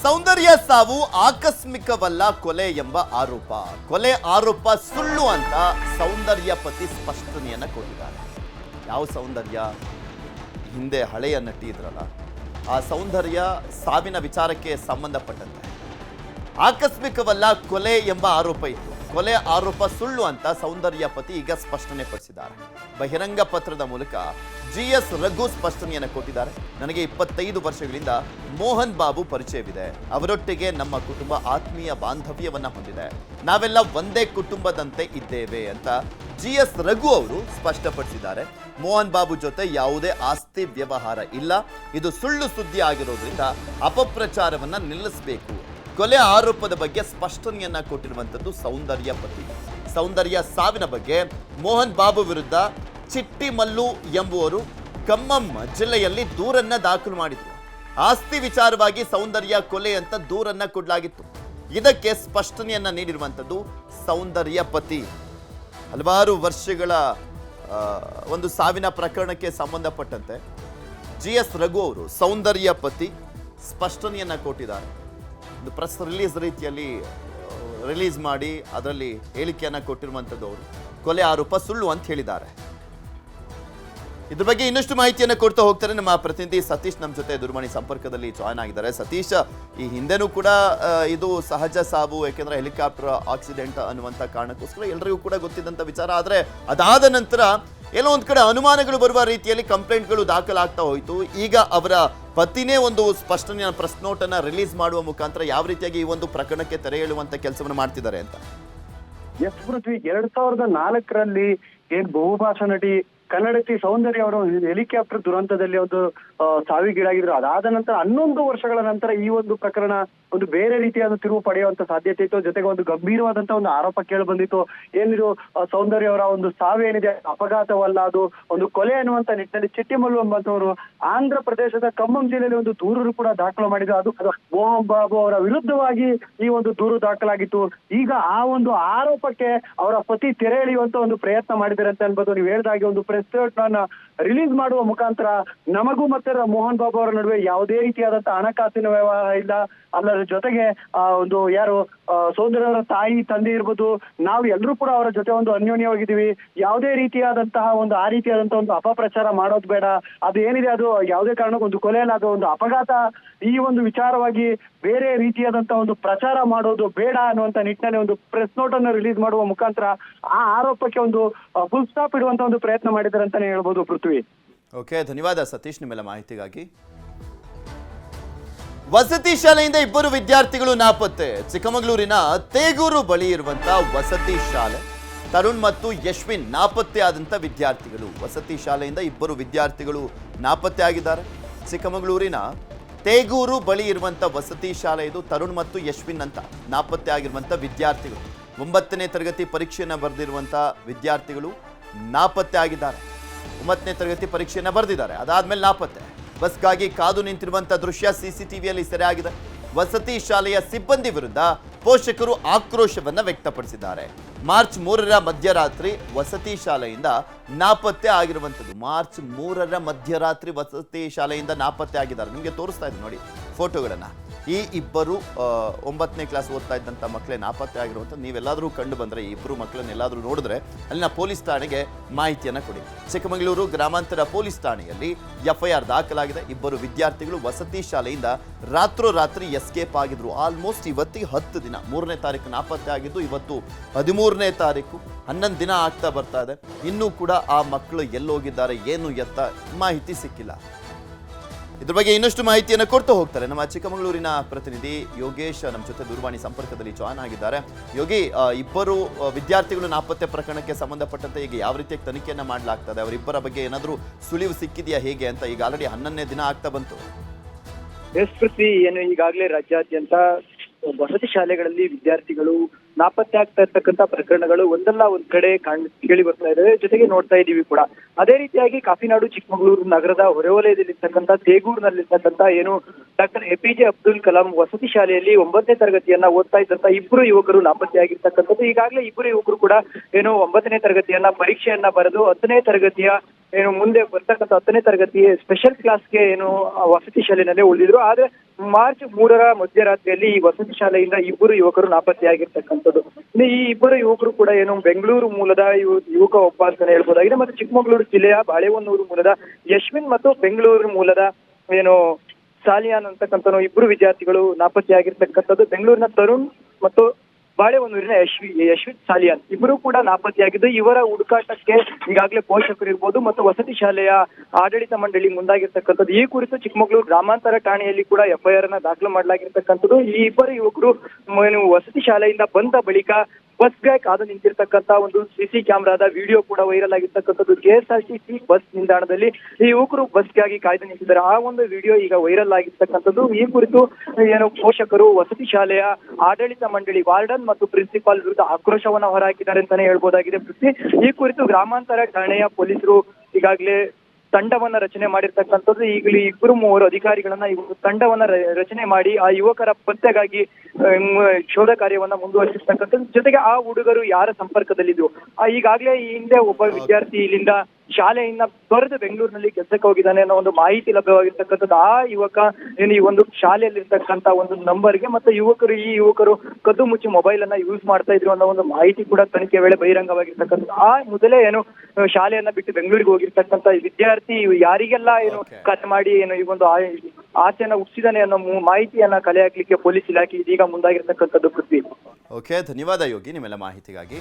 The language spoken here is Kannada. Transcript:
ಸೌಂದರ್ಯ ಸಾವು ಆಕಸ್ಮಿಕವಲ್ಲ ಕೊಲೆ ಎಂಬ ಆರೋಪ. ಕೊಲೆ ಆರೋಪ ಸುಳ್ಳು ಅಂತ ಸೌಂದರ್ಯ ಪತಿ ಸ್ಪಷ್ಟನೆಯನ್ನ ಕೊಟ್ಟಿದ್ದಾರೆ. ಯಾವ ಸೌಂದರ್ಯ? ಹಿಂದೆ ಹಳೆಯ ನಟಿ ಇದ್ರಲ್ಲ, ಆ ಸೌಂದರ್ಯ ಸಾವಿನ ವಿಚಾರಕ್ಕೆ ಸಂಬಂಧಪಟ್ಟಂತೆ ಆಕಸ್ಮಿಕವಲ್ಲ ಕೊಲೆ ಎಂಬ ಆರೋಪ ಇತ್ತು. ಕೊಲೆ ಆರೋಪ ಸುಳ್ಳು ಅಂತ ಸೌಂದರ್ಯ ಪತಿ ಈಗ ಸ್ಪಷ್ಟನೆ ಪಡಿಸಿದ್ದಾರೆ. ಬಹಿರಂಗ ಪತ್ರದ ಮೂಲಕ GS ರಘು ಸ್ಪಷ್ಟನೆಯನ್ನು ಕೊಟ್ಟಿದ್ದಾರೆ. ನನಗೆ 25 ವರ್ಷಗಳಿಂದ ಮೋಹನ್ ಬಾಬು ಪರಿಚಯವಿದೆ. ಅವರೊಟ್ಟಿಗೆ ನಮ್ಮ ಕುಟುಂಬ ಆತ್ಮೀಯ ಬಾಂಧವ್ಯವನ್ನ ಹೊಂದಿದೆ. ನಾವೆಲ್ಲ ಒಂದೇ ಕುಟುಂಬದಂತೆ ಇದ್ದೇವೆ ಅಂತ GS ರಘು ಅವರು ಸ್ಪಷ್ಟಪಡಿಸಿದ್ದಾರೆ. ಮೋಹನ್ ಬಾಬು ಜೊತೆ ಯಾವುದೇ ಆಸ್ತಿ ವ್ಯವಹಾರ ಇಲ್ಲ. ಇದು ಸುಳ್ಳು ಸುದ್ದಿ ಆಗಿರೋದ್ರಿಂದ ಅಪಪ್ರಚಾರವನ್ನ ನಿಲ್ಲಿಸಬೇಕು. ಕೊಲೆ ಆರೋಪದ ಬಗ್ಗೆ ಸ್ಪಷ್ಟನೆಯನ್ನ ಕೊಟ್ಟಿರುವಂತದ್ದು ಸೌಂದರ್ಯ ಪತಿ. ಸೌಂದರ್ಯ ಸಾವಿನ ಬಗ್ಗೆ ಮೋಹನ್ ಬಾಬು ವಿರುದ್ಧ ಚಿಟ್ಟಿಮಲ್ಲು ಎಂಬುವರು ಖಮ್ಮಂ ಜಿಲ್ಲೆಯಲ್ಲಿ ದೂರನ್ನ ದಾಖಲು ಮಾಡಿದ್ರು. ಆಸ್ತಿ ವಿಚಾರವಾಗಿ ಸೌಂದರ್ಯ ಕೊಲೆ ಅಂತ ದೂರನ್ನ ಕೊಡಲಾಗಿತ್ತು. ಇದಕ್ಕೆ ಸ್ಪಷ್ಟನೆಯನ್ನ ನೀಡಿರುವಂತದ್ದು ಸೌಂದರ್ಯ ಪತಿ. ಹಲವಾರು ವರ್ಷಗಳ ಒಂದು ಸಾವಿನ ಪ್ರಕರಣಕ್ಕೆ ಸಂಬಂಧಪಟ್ಟಂತೆ GS ರಘು ಅವರು ಸೌಂದರ್ಯ ಪತಿ ಸ್ಪಷ್ಟನೆಯನ್ನ ಕೊಟ್ಟಿದ್ದಾರೆ. ಒಂದು ಪ್ರೆಸ್ ರಿಲೀಸ್ ರೀತಿಯಲ್ಲಿ ರಿಲೀಸ್ ಮಾಡಿ ಅದರಲ್ಲಿ ಹೇಳಿಕೆಯನ್ನ ಕೊಟ್ಟಿರುವಂಥದ್ದು ಅವರು ಕೊಲೆ ಆರೋಪ ಸುಳ್ಳು ಅಂತ ಹೇಳಿದ್ದಾರೆ. ಇದ್ರ ಬಗ್ಗೆ ಇನ್ನಷ್ಟು ಮಾಹಿತಿಯನ್ನು ಕೊಡ್ತಾ ಹೋಗ್ತಾರೆ ನಮ್ಮ ಪ್ರತಿನಿಧಿ ಸತೀಶ್. ನಮ್ಮ ಜೊತೆ ದೂರವಾಣಿ ಸಂಪರ್ಕದಲ್ಲಿ ಜಾಯ್ನ್ ಆಗಿದ್ದಾರೆ. ಸತೀಶ್, ಈ ಹಿಂದೆನೂ ಕೂಡ ಇದು ಸಹಜ ಸಾವು, ಯಾಕೆಂದ್ರೆ ಹೆಲಿಕಾಪ್ಟರ್ ಆಕ್ಸಿಡೆಂಟ್ ಅನ್ನುವಂಥ ಕಾರಣಕ್ಕೋಸ್ಕರ ಎಲ್ಲರಿಗೂ ಕೂಡ ಗೊತ್ತಿದ್ದಂಥ ವಿಚಾರ. ಆದರೆ ಅದಾದ ನಂತರ ಎಲ್ಲೋ ಒಂದ್ ಕಡೆ ಅನುಮಾನಗಳು ಬರುವ ರೀತಿಯಲ್ಲಿ ಕಂಪ್ಲೇಂಟ್ಗಳು ದಾಖಲಾಗ್ತಾ ಹೋಯಿತು. ಈಗ ಅವರ ಪತಿನೇ ಒಂದು ಸ್ಪಷ್ಟನೆಯ ಪ್ರೆಸ್ ನೋಟ್ ಅನ್ನ ರಿಲೀಸ್ ಮಾಡುವ ಮುಖಾಂತರ ಯಾವ ರೀತಿಯಾಗಿ ಈ ಒಂದು ಪ್ರಕರಣಕ್ಕೆ ತೆರೆ ಎಳೆಯುವಂತ ಕೆಲಸವನ್ನು ಮಾಡ್ತಿದ್ದಾರೆ ಅಂತ. ಎಸ್ ಪೃಥ್ವಿ, 2004ರಲ್ಲಿ ಏನ್ ಬಹುಭಾಷಾ ನಟಿ ಕನ್ನಡತಿ ಸೌಂದರ್ಯ ಅವರು ಹೆಲಿಕಾಪ್ಟರ್ ದುರಂತದಲ್ಲಿ ಒಂದು ಸಾವಿಗೀಡಾಗಿದ್ರು. ಅದಾದ ನಂತರ 11 ವರ್ಷಗಳ ನಂತರ ಈ ಒಂದು ಪ್ರಕರಣ ಒಂದು ಬೇರೆ ರೀತಿಯಾದ ತಿರುವು ಪಡೆಯುವಂತ ಸಾಧ್ಯತೆ ಇತ್ತು. ಜೊತೆಗೆ ಒಂದು ಗಂಭೀರವಾದಂತ ಒಂದು ಆರೋಪ ಕೇಳಿ ಬಂದಿತ್ತು. ಏನಿದು ಸೌಂದರ್ಯ ಅವರ ಒಂದು ಸಾವೇನಿದೆ ಅಪಘಾತವಲ್ಲ, ಅದು ಒಂದು ಕೊಲೆ ಅನ್ನುವಂತ ನಿಟ್ಟಿನಲ್ಲಿ ಚಿಟ್ಟಿಮಲ್ಲು ಎಂಬಂತವರು ಆಂಧ್ರ ಪ್ರದೇಶದ ಖಮ್ಮಂ ಜಿಲ್ಲೆಯಲ್ಲಿ ಒಂದು ದೂರು ಕೂಡ ದಾಖಲು ಮಾಡಿದ್ರು. ಅದು ಮೋಹನ್ ಬಾಬು ಅವರ ವಿರುದ್ಧವಾಗಿ ಈ ಒಂದು ದೂರು ದಾಖಲಾಗಿತ್ತು. ಈಗ ಆ ಒಂದು ಆರೋಪಕ್ಕೆ ಅವರ ಪತಿ ತೆರೆ ಎಳೆಯುವಂತ ಒಂದು ಪ್ರಯತ್ನ ಮಾಡಿದ್ದಾರೆ ಅಂತ ಅನ್ಬೋದು. ನೀವು ಹೇಳಿದಾಗೆ ಒಂದು ಪ್ರೆಸ್ ನೋಟ್ ರಿಲೀಸ್ ಮಾಡುವ ಮುಖಾಂತರ ನಮಗೂ ಮತ್ತೆ ಮೋಹನ್ ಬಾಬು ಅವರ ನಡುವೆ ಯಾವುದೇ ರೀತಿಯಾದಂತಹ ಹಣಕಾಸಿನ ವ್ಯವಹಾರ ಇಲ್ಲ. ಅದರ ಜೊತೆಗೆ ಒಂದು ಯಾರು ಸೌಂದರ್ಯ ಅವರ ತಾಯಿ ತಂದೆ ಇರ್ಬೋದು, ನಾವು ಎಲ್ಲರೂ ಕೂಡ ಅವರ ಜೊತೆ ಒಂದು ಅನ್ಯೋನ್ಯವಾಗಿದ್ದೀವಿ. ಯಾವುದೇ ರೀತಿಯಾದಂತಹ ಒಂದು ಆ ರೀತಿಯಾದಂತಹ ಒಂದು ಅಪಪ್ರಚಾರ ಮಾಡೋದು ಬೇಡ. ಅದು ಏನಿದೆ ಅದು ಯಾವುದೇ ಕಾರಣಕ್ಕೂ ಒಂದು ಕೊಲೆ ಅಲ್ಲ, ಅದು ಒಂದು ಅಪಘಾತ. ಈ ಒಂದು ವಿಚಾರವಾಗಿ ಬೇರೆ ರೀತಿಯಾದಂತಹ ಒಂದು ಪ್ರಚಾರ ಮಾಡೋದು ಬೇಡ ಅನ್ನುವಂತ ನಿಟ್ಟಿನಲ್ಲಿ ಒಂದು ಪ್ರೆಸ್ ನೋಟ್ ಅನ್ನು ರಿಲೀಸ್ ಮಾಡುವ ಮುಖಾಂತರ ಆ ಆರೋಪಕ್ಕೆ ಒಂದು ಫುಲ್ ಸ್ಟಾಪ್ ಇಡುವಂತ ಒಂದು ಪ್ರಯತ್ನ ಮಾಡಿದ್ದಾರೆ ಅಂತಾನೆ ಹೇಳ್ಬೋದು ಪೃಥ್ವಿ. ಓಕೆ, ಧನ್ಯವಾದ ಸತೀಶ್ ನಿಮ್ಮೆಲ್ಲ ಮಾಹಿತಿಗಾಗಿ. ವಸತಿ ಶಾಲೆಯಿಂದ 2 ವಿದ್ಯಾರ್ಥಿಗಳು ನಾಪತ್ತೆ. ಚಿಕ್ಕಮಗಳೂರಿನ ತೇಗೂರು ಬಳಿ ಇರುವಂತಹ ವಸತಿ ಶಾಲೆ ತರುಣ್ ಮತ್ತು ಯಶ್ವಿನ್ ನಾಪತ್ತೆ ಆದಂತ ವಿದ್ಯಾರ್ಥಿಗಳು. ವಸತಿ ಶಾಲೆಯಿಂದ 2 ವಿದ್ಯಾರ್ಥಿಗಳು ನಾಪತ್ತೆ ಆಗಿದ್ದಾರೆ. ಚಿಕ್ಕಮಗಳೂರಿನ ತೇಗೂರು ಬಳಿ ಇರುವಂತ ವಸತಿ ಶಾಲೆ ಇದು. ತರುಣ್ ಮತ್ತು ಯಶ್ವಿನ್ ಅಂತ ನಾಪತ್ತೆ ಆಗಿರುವಂತ ವಿದ್ಯಾರ್ಥಿಗಳು. 9ನೇ ತರಗತಿ ಪರೀಕ್ಷೆಯನ್ನು ಬರೆದಿರುವಂತ ವಿದ್ಯಾರ್ಥಿಗಳು ನಾಪತ್ತೆ ಆಗಿದ್ದಾರೆ. 9ನೇ ತರಗತಿ ಪರೀಕ್ಷೆಯನ್ನು ಬರೆದಿದ್ದಾರೆ, ಅದಾದ್ಮೇಲೆ ನಾಪತ್ತೆ. ಬಸ್ಗಾಗಿ ಕಾದು ನಿಂತಿರುವಂತ ದೃಶ್ಯ CCTVಯಲ್ಲಿ ಸೆರೆಯಾಗಿದೆ. ವಸತಿ ಶಾಲೆಯ ಸಿಬ್ಬಂದಿ ವಿರುದ್ಧ ಪೋಷಕರು ಆಕ್ರೋಶವನ್ನ ವ್ಯಕ್ತಪಡಿಸಿದ್ದಾರೆ. ಮಾರ್ಚ್ 3ರ ಮಧ್ಯರಾತ್ರಿ ವಸತಿ ಶಾಲೆಯಿಂದ ನಾಪತ್ತೆ ಆಗಿರುವಂಥದ್ದು. ಮಾರ್ಚ್ 3ರ ಮಧ್ಯರಾತ್ರಿ ವಸತಿ ಶಾಲೆಯಿಂದ ನಾಪತ್ತೆ ಆಗಿದ್ದಾರೆ. ನಿಮಗೆ ತೋರಿಸ್ತಾ ಇದ್ದೀನಿ ನೋಡಿ ಫೋಟೋಗಳನ್ನ. ಈ 2 9ನೇ ಕ್ಲಾಸ್ ಓದ್ತಾ ಇದ್ದಂಥ ಮಕ್ಕಳೇ ನಾಪತ್ತೆ ಆಗಿರುವಂಥ. ನೀವೆಲ್ಲಾದರೂ ಕಂಡು ಬಂದರೆ ಈ 2 ಮಕ್ಕಳನ್ನ ಎಲ್ಲಾದರೂ ನೋಡಿದ್ರೆ ಅಲ್ಲಿನ ಪೊಲೀಸ್ ಠಾಣೆಗೆ ಮಾಹಿತಿಯನ್ನು ಕೊಡಿ. ಚಿಕ್ಕಮಗಳೂರು ಗ್ರಾಮಾಂತರ ಪೊಲೀಸ್ ಠಾಣೆಯಲ್ಲಿ FIR ದಾಖಲಾಗಿದೆ. 2 ವಿದ್ಯಾರ್ಥಿಗಳು ವಸತಿ ಶಾಲೆಯಿಂದ ರಾತ್ರೋರಾತ್ರಿ ಎಸ್ಕೇಪ್ ಆಗಿದ್ರು. ಆಲ್ಮೋಸ್ಟ್ ಇವತ್ತಿಗೆ 10 ದಿನ. 3ನೇ ತಾರೀಕು ನಾಪತ್ತೆ ಆಗಿದ್ದು, ಇವತ್ತು 13ನೇ ತಾರೀಕು, 11 ದಿನ ಆಗ್ತಾ ಬರ್ತಾ ಇದೆ. ಇನ್ನೂ ಕೂಡ ಆ ಮಕ್ಕಳು ಎಲ್ಲೋಗಿದ್ದಾರೆ, ಏನು ಎತ್ತ ಮಾಹಿತಿ ಸಿಕ್ಕಿಲ್ಲ. ಇದ್ರ ಬಗ್ಗೆ ಇನ್ನಷ್ಟು ಮಾಹಿತಿಯನ್ನು ಕೊಡ್ತಾ ಹೋಗ್ತಾರೆ ನಮ್ಮ ಚಿಕ್ಕಮಗಳೂರಿನ ಪ್ರತಿನಿಧಿ ಯೋಗೇಶ್. ನಮ್ಮ ಜೊತೆ ದೂರವಾಣಿ ಸಂಪರ್ಕದಲ್ಲಿ ಜಾಯ್ನ್ ಆಗಿದ್ದಾರೆ. ಯೋಗಿ, 2 ವಿದ್ಯಾರ್ಥಿಗಳು ನಾಪತ್ತೆ ಪ್ರಕರಣಕ್ಕೆ ಸಂಬಂಧಪಟ್ಟಂತೆ ಈಗ ಯಾವ ರೀತಿಯ ತನಿಖೆಯನ್ನ ಮಾಡಲಾಗ್ತದೆ? ಅವರಿಬ್ಬರ ಬಗ್ಗೆ ಏನಾದರೂ ಸುಳಿವು ಸಿಕ್ಕಿದೆಯಾ ಹೇಗೆ ಅಂತ? ಈಗ ಆಲ್ರೆಡಿ 11ನೇ ದಿನ ಆಗ್ತಾ ಬಂತು. ಎಸ್ ಪೃಥ್ವಿ, ಏನು ಈಗಾಗಲೇ ರಾಜ್ಯಾದ್ಯಂತ ವಸತಿ ಶಾಲೆಗಳಲ್ಲಿ ವಿದ್ಯಾರ್ಥಿಗಳು ನಾಪತ್ತೆ ಆಗ್ತಾ ಇರ್ತಕ್ಕಂಥ ಪ್ರಕರಣಗಳು ಒಂದಲ್ಲ ಒಂದ್ ಕಡೆ ಕೇಳಿ ಬರ್ತಾ ಇದಾವೆ, ಜೊತೆಗೆ ನೋಡ್ತಾ ಇದೀವಿ ಕೂಡ. ಅದೇ ರೀತಿಯಾಗಿ ಕಾಫಿನಾಡು ಚಿಕ್ಕಮಗಳೂರು ನಗರದ ಹೊರವಲಯದಲ್ಲಿರ್ತಕ್ಕಂಥ ತೇಗೂರಿನಲ್ಲಿರ್ತಕ್ಕಂಥ ಏನು ಡಾಕ್ಟರ್ APJ ಅಬ್ದುಲ್ ಕಲಾಂ ವಸತಿ ಶಾಲೆಯಲ್ಲಿ 9ನೇ ತರಗತಿಯನ್ನ ಓದ್ತಾ ಇದ್ದಂತ ಇಬ್ಬರು ಯುವಕರು ನಾಪತ್ತೆಯಾಗಿರ್ತಕ್ಕಂಥದ್ದು. ಈಗಾಗಲೇ ಇಬ್ಬರು ಯುವಕರು ಕೂಡ ಏನು 9ನೇ ತರಗತಿಯನ್ನ ಪರೀಕ್ಷೆಯನ್ನ ಬರೆದು 10ನೇ ತರಗತಿಯ ಏನು ಮುಂದೆ ಬರ್ತಕ್ಕಂಥ 10ನೇ ತರಗತಿ ಸ್ಪೆಷಲ್ ಕ್ಲಾಸ್ಗೆ ಏನು ವಸತಿ ಶಾಲೆಯಲ್ಲೇ ಉಳಿದಿದ್ರು. ಆದ್ರೆ ಮಾರ್ಚ್ 3ರ ಮಧ್ಯರಾತ್ರಿಯಲ್ಲಿ ಈ ವಸತಿ ಶಾಲೆಯಿಂದ ಇಬ್ಬರು ಯುವಕರು ನಾಪತ್ತೆಯಾಗಿರ್ತಕ್ಕಂಥದ್ದು. ಈ ಇಬ್ಬರು ಯುವಕರು ಕೂಡ ಏನು ಬೆಂಗಳೂರು ಮೂಲದ ಯುವಕ ಒಬ್ಬ ಅಂತಾನೆ ಹೇಳ್ಬೋದಾಗಿದೆ. ಮತ್ತು ಚಿಕ್ಕಮಗಳೂರು ಜಿಲ್ಲೆಯ ಬಾಳೆಹೊನ್ನೂರು ಮೂಲದ ಯಶ್ವಿನ್ ಮತ್ತು ಬೆಂಗಳೂರು ಮೂಲದ ಏನು ಸಾಲಿಯಾನ್ ಅಂತಕ್ಕಂಥ ಇಬ್ಬರು ವಿದ್ಯಾರ್ಥಿಗಳು ನಾಪತ್ತೆಯಾಗಿರ್ತಕ್ಕಂಥದ್ದು. ಬೆಂಗಳೂರಿನ ತರುಣ್ ಮತ್ತು ಬಾಳೆಹೊನ್ನೂರಿನ ಯಶ್ವಿತ್ ಸಾಲಿಯಾನ್ ಇಬ್ಬರು ಕೂಡ ನಾಪತ್ತೆಯಾಗಿದ್ದು, ಇವರ ಹುಡುಕಾಟಕ್ಕೆ ಈಗಾಗಲೇ ಪೋಷಕರು ಇರ್ಬೋದು ಮತ್ತು ವಸತಿ ಶಾಲೆಯ ಆಡಳಿತ ಮಂಡಳಿ ಮುಂದಾಗಿರ್ತಕ್ಕಂಥದ್ದು. ಈ ಕುರಿತು ಚಿಕ್ಕಮಗಳೂರು ಗ್ರಾಮಾಂತರ ಠಾಣೆಯಲ್ಲಿ ಕೂಡ FIR ಅನ್ನ ದಾಖಲು ಮಾಡಲಾಗಿರ್ತಕ್ಕಂಥದ್ದು. ಈ ಇಬ್ಬರು ಯುವಕರು ವಸತಿ ಶಾಲೆಯಿಂದ ಬಂದ ಬಳಿಕ ಬಸ್ಗೆ ಕಾದು ನಿಂತಿರ್ತಕ್ಕಂಥ ಒಂದು CC ಕ್ಯಾಮೆರಾದ ವಿಡಿಯೋ ಕೂಡ ವೈರಲ್ ಆಗಿರ್ತಕ್ಕಂಥದ್ದು. KSRTC ಬಸ್ ನಿಲ್ದಾಣದಲ್ಲಿ ಈ ಯುವಕರು ಬಸ್ಗಾಗಿ ಕಾಯ್ದು ನಿಂತಿದ್ದಾರೆ. ಆ ಒಂದು ವಿಡಿಯೋ ಈಗ ವೈರಲ್ ಆಗಿರ್ತಕ್ಕಂಥದ್ದು. ಈ ಕುರಿತು ಏನು ಪೋಷಕರು ವಸತಿ ಶಾಲೆಯ ಆಡಳಿತ ಮಂಡಳಿ ವಾರ್ಡನ್ ಮತ್ತು ಪ್ರಿನ್ಸಿಪಾಲ್ ವಿರುದ್ಧ ಆಕ್ರೋಶವನ್ನ ಹೊರಹಾಕಿದ್ದಾರೆ ಅಂತಾನೆ ಹೇಳ್ಬೋದಾಗಿದೆ. ಈ ಕುರಿತು ಗ್ರಾಮಾಂತರ ಠಾಣೆಯ ಪೊಲೀಸರು ಈಗಾಗಲೇ ತಂಡವನ್ನ ರಚನೆ ಮಾಡಿರ್ತಕ್ಕಂಥದ್ದು. ಈಗಲೂ ಇಬ್ಬರು ಮೂವರು ಅಧಿಕಾರಿಗಳನ್ನ ತಂಡವನ್ನ ರಚನೆ ಮಾಡಿ ಆ ಯುವಕರ ಪತ್ತೆಗಾಗಿ ಶೋಧ ಕಾರ್ಯವನ್ನ ಮುಂದುವರಿಸಿರ್ತಕ್ಕಂಥದ್ದು. ಜೊತೆಗೆ ಆ ಹುಡುಗರು ಯಾರ ಸಂಪರ್ಕದಲ್ಲಿದ್ದು, ಈಗಾಗಲೇ ಈ ಹಿಂದೆ ಒಬ್ಬ ವಿದ್ಯಾರ್ಥಿ ಇಲ್ಲಿಂದ ಶಾಲೆಯಿಂದ ತೊರೆದು ಬೆಂಗಳೂರಿನಲ್ಲಿ ಕೆಲಸಕ್ಕೆ ಹೋಗಿದ್ದಾನೆ ಅನ್ನೋ ಒಂದು ಮಾಹಿತಿ ಲಭ್ಯವಾಗಿರ್ತಕ್ಕಂಥದ್ದು. ಆ ಯುವಕ ಏನು ಈ ಒಂದು ಶಾಲೆಯಲ್ಲಿರ್ತಕ್ಕಂಥ ಒಂದು ನಂಬರ್ಗೆ ಮತ್ತೆ ಈ ಯುವಕರು ಕದ್ದು ಮುಚ್ಚಿ ಮೊಬೈಲ್ ಅನ್ನ ಯೂಸ್ ಮಾಡ್ತಾ ಇದ್ರು ಅನ್ನೋ ಒಂದು ಮಾಹಿತಿ ಕೂಡ ತನಿಖೆ ವೇಳೆ ಬಹಿರಂಗವಾಗಿರ್ತಕ್ಕಂಥದ್ದು. ಆ ಮೊದಲೇ ಏನು ಶಾಲೆಯನ್ನ ಬಿಟ್ಟು ಬೆಂಗಳೂರಿಗೆ ಹೋಗಿರ್ತಕ್ಕಂಥ ವಿದ್ಯಾರ್ಥಿ ಯಾರಿಗೆಲ್ಲ ಏನು ಕರೆ ಮಾಡಿ ಏನು ಈ ಒಂದು ಆಸೆಯನ್ನ ಹುಟ್ಟಿಸಿದಾನೆ ಅನ್ನೋ ಮಾಹಿತಿಯನ್ನ ಕಲೆ ಹಾಕ್ಲಿಕ್ಕೆ ಪೊಲೀಸ್ ಇಲಾಖೆ ಇದೀಗ ಮುಂದಾಗಿರ್ತಕ್ಕಂಥದ್ದು. ಪೃಥ್ವಿ. ಓಕೆ, ಧನ್ಯವಾದ ಯೋಗಿ ನಿಮ್ಮೆಲ್ಲ ಮಾಹಿತಿಗಾಗಿ.